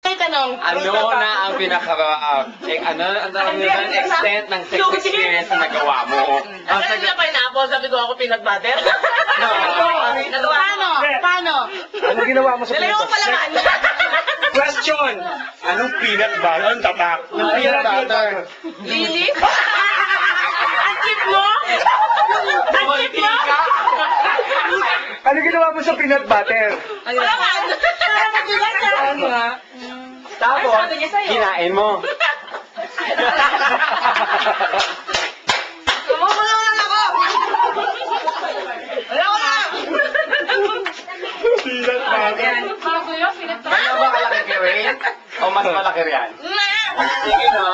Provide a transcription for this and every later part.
May tanong. Ano na ang extent ng sex experience na nagawa mo? Ang sabi na pineapple, sabi ko ako peanut butter. Paano? Ano ginawa mo sa Nilagay ko pala kaan. Question! Anong peanut butter? Anong tatak? Ng peanut butter. Lili? Ang chip mo? Ang chip mo? Ano ginawa mo sa peanut butter? Wala kaan. Ano nga? Tapos, kinain mo. Kumukulong lang ako. Wala ko na. Peanut butter. Ano ba kalaki kay Wayne? O mas malaki riyan? Sige na.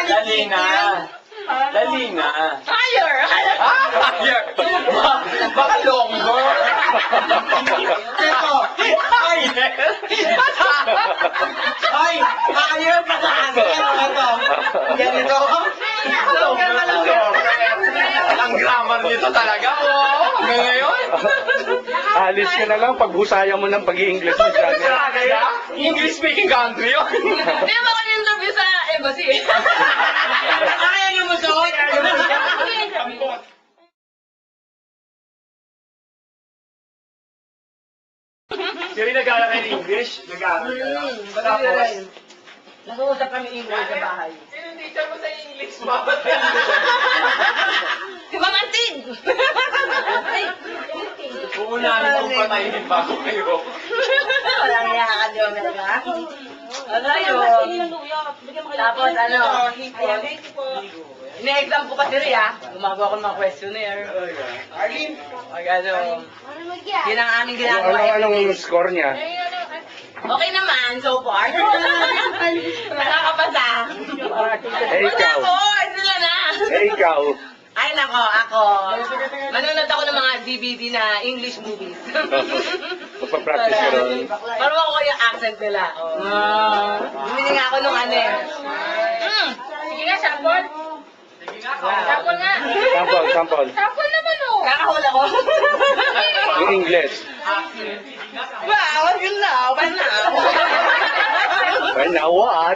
Dali na. Dali na. Higher. Higher! Baka longer! Ito! Higher! Ay! Higher pa sa akin! Ito! Ganito! Longer na longer! Ang grammar nito talaga, oh! Ngayon? Alis ka na lang paghusayan mo ng pag-i-English mo dyan. English speaking country yun! Hindi ba ako interview sa embassy? Kaya niyo mo suot? Siri nag-aaral ng English? Nag-aaral ka lang. Tapos, Nag-uusap kami English sa bahay. Sino teacher mo sa English mo? Si Mang Antig! Uunahin kong patayin bago kayo. Walang niya ka, di ba talaga? Ano yun? Tapos ano? Ine-exam ko kasi rin Gumagawa ko ng mga questionnaire. Ano? Yun ang aming ginagawa. anong score niya? Okay naman, so far. Nakakapasa. Eh, ikaw? Wala ko, sila na. Eh, ikaw? Ay nako, ako. Manonood ako ng mga DVD na English movies. Magpa-practice ka ron. Para makuha yung accent nila. Bumili nga ako nung ano eh. Sige nga, sample. Sample nga. Sample. Sample naman oh. Kakahula ko. Yung English. Wow, yun na. Well now. Well, now what?